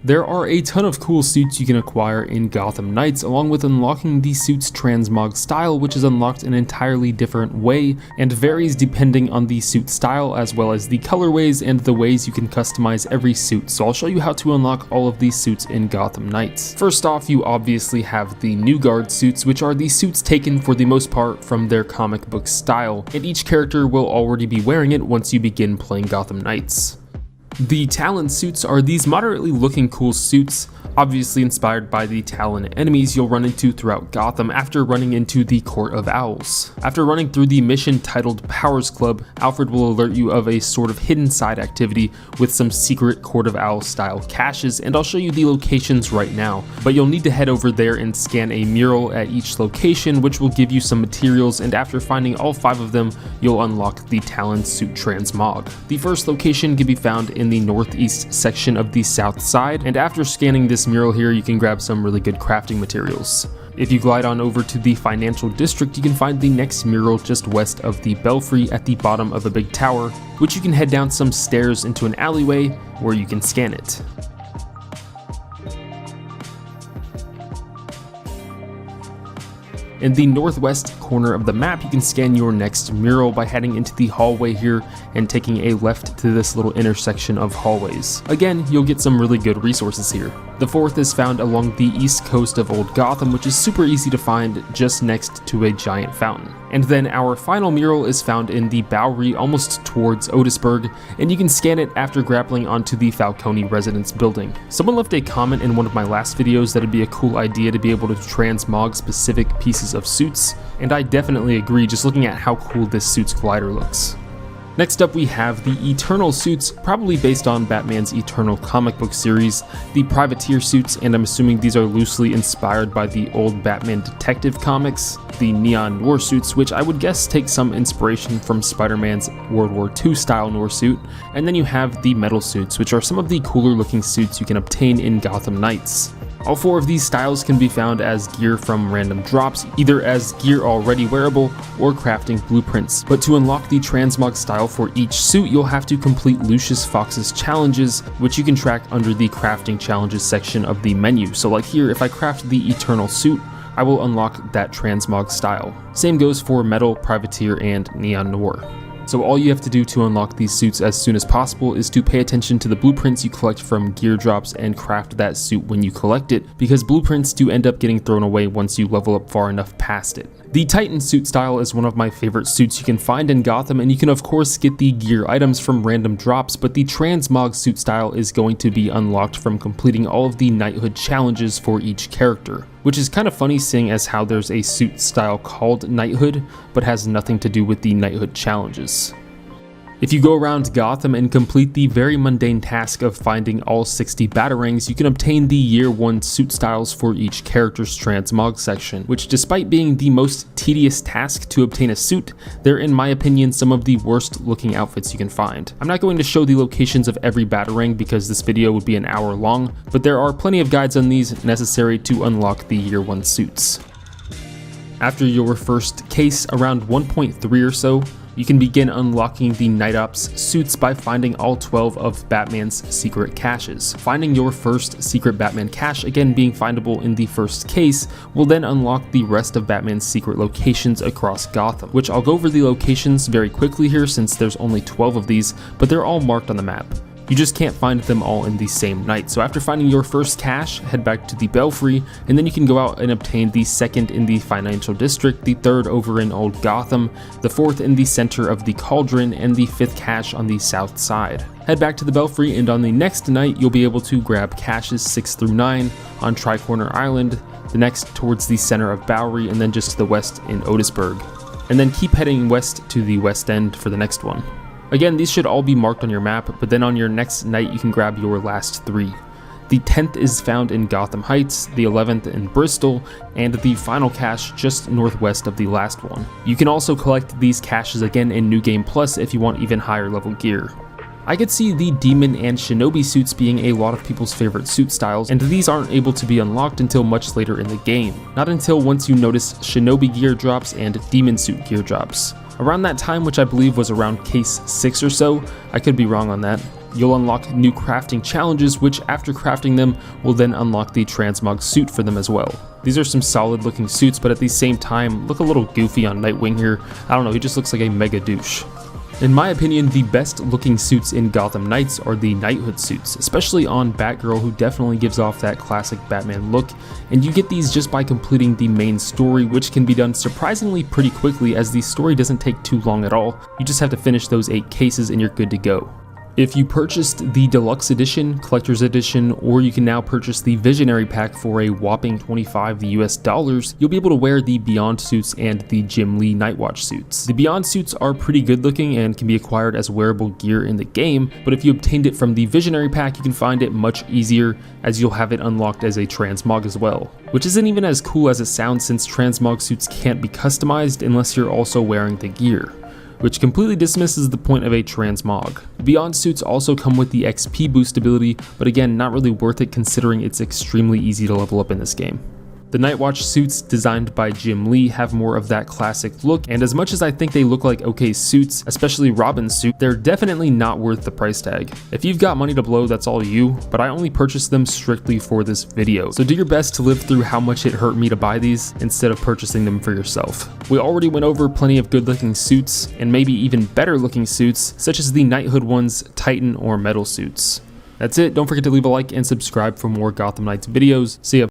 There are a ton of cool suits you can acquire in Gotham Knights, along with unlocking the suit's transmog style, which is unlocked an entirely different way and varies depending on the suit style as well as the colorways and the ways you can customize every suit. So I'll show you how to unlock all of these suits in Gotham Knights. First off, you obviously have the New Guard suits, which are the suits taken for the most part from their comic book style, and each character will already be wearing it once you begin playing Gotham Knights. The Talon Suits are these moderately looking cool suits, obviously inspired by the Talon enemies you'll run into throughout Gotham after running into the Court of Owls. After running through the mission titled Powers Club, Alfred will alert you of a sort of hidden side activity with some secret Court of Owls style caches, and I'll show you the locations right now. But you'll need to head over there and scan a mural at each location, which will give you some materials, and after finding all 5 of them, you'll unlock the Talon Suit Transmog. The first location can be found in the northeast section of the south side, and after scanning this mural here, you can grab some really good crafting materials. If you glide on over to the financial district, you can find the next mural just west of the belfry at the bottom of a big tower, which you can head down some stairs into an alleyway where you can scan it. In the northwest corner of the map, you can scan your next mural by heading into the hallway here and taking a left to this little intersection of hallways. Again, you'll get some really good resources here. The fourth is found along the east coast of Old Gotham, which is super easy to find just next to a giant fountain. And then our final mural is found in the Bowery almost towards Otisburg, and you can scan it after grappling onto the Falcone residence building. Someone left a comment in one of my last videos that it'd be a cool idea to be able to transmog specific pieces of suits, and I definitely agree just looking at how cool this suit's glider looks. Next up we have the Eternal suits, probably based on Batman's Eternal comic book series, the Privateer suits, and I'm assuming these are loosely inspired by the old Batman detective comics, the Neon Noir suits, which I would guess take some inspiration from Spider-Man's World War II style Noir suit, and then you have the Metal suits, which are some of the cooler looking suits you can obtain in Gotham Knights. All 4 of these styles can be found as gear from random drops, either as gear already wearable or crafting blueprints. But to unlock the transmog style for each suit, you'll have to complete Lucius Fox's challenges, which you can track under the crafting challenges section of the menu. So like here, if I craft the Eternal suit, I will unlock that transmog style. Same goes for Metal, Privateer, and Neon Noir. So all you have to do to unlock these suits as soon as possible is to pay attention to the blueprints you collect from gear drops and craft that suit when you collect it, because blueprints do end up getting thrown away once you level up far enough past it. The Titan suit style is one of my favorite suits you can find in Gotham, and you can of course get the gear items from random drops, but the Transmog suit style is going to be unlocked from completing all of the Knighthood challenges for each character. Which is kind of funny seeing as how there's a suit style called Knighthood, but has nothing to do with the Knighthood challenges. If you go around Gotham and complete the very mundane task of finding all 60 Batarangs, you can obtain the Year 1 suit styles for each character's transmog section, which despite being the most tedious task to obtain a suit, they're in my opinion some of the worst looking outfits you can find. I'm not going to show the locations of every Batarang because this video would be an hour long, but there are plenty of guides on these necessary to unlock the Year 1 suits. After your first case, around 1.3 or so, you can begin unlocking the Night Ops suits by finding all 12 of Batman's secret caches. Finding your first secret Batman cache, again being findable in the first case, will then unlock the rest of Batman's secret locations across Gotham, which I'll go over the locations very quickly here since there's only 12 of these, but they're all marked on the map. You just can't find them all in the same night. So after finding your first cache, head back to the Belfry, and then you can go out and obtain the second in the Financial District, the third over in Old Gotham, the fourth in the center of the Cauldron, and the fifth cache on the south side. Head back to the Belfry, and on the next night, you'll be able to grab caches 6 through 9 on Tricorner Island, the next towards the center of Bowery, and then just to the west in Otisburg. And then keep heading west to the West End for the next one. Again, these should all be marked on your map, but then on your next night you can grab your last 3. The 10th is found in Gotham Heights, the 11th in Bristol, and the final cache just northwest of the last one. You can also collect these caches again in New Game Plus if you want even higher level gear. I could see the Demon and Shinobi suits being a lot of people's favorite suit styles, and these aren't able to be unlocked until much later in the game. Not until once you notice Shinobi gear drops and Demon suit gear drops. Around that time, which I believe was around case 6 or so, I could be wrong on that, You'll unlock new crafting challenges, which after crafting them will then unlock the Transmog suit for them as well. These are some solid looking suits, but at the same time look a little goofy on Knightwing here. I don't know, he just looks like a mega douche. In my opinion, the best looking suits in Gotham Knights are the Knighthood suits, especially on Batgirl, who definitely gives off that classic Batman look, and you get these just by completing the main story, which can be done surprisingly pretty quickly as the story doesn't take too long at all. You just have to finish those 8 cases and you're good to go. If you purchased the Deluxe Edition, Collector's Edition, or you can now purchase the Visionary Pack for a whopping $25 US, you'll be able to wear the Beyond suits and the Jim Lee Knightwatch suits. The Beyond suits are pretty good looking and can be acquired as wearable gear in the game, but if you obtained it from the Visionary Pack, you can find it much easier as you'll have it unlocked as a Transmog as well. Which isn't even as cool as it sounds, since Transmog suits can't be customized unless you're also wearing the gear, which completely dismisses the point of a Transmog. Beyond suits also come with the XP boost ability, but again, not really worth it considering it's extremely easy to level up in this game. The Knightwatch suits designed by Jim Lee have more of that classic look, and as much as I think they look like okay suits, especially Robin's suit, they're definitely not worth the price tag. If you've got money to blow, that's all you, but I only purchased them strictly for this video, so do your best to live through how much it hurt me to buy these instead of purchasing them for yourself. We already went over plenty of good looking suits, and maybe even better looking suits, such as the Knighthood one's Titan or Metal suits. That's it, don't forget to leave a like and subscribe for more Gotham Knights videos. See ya.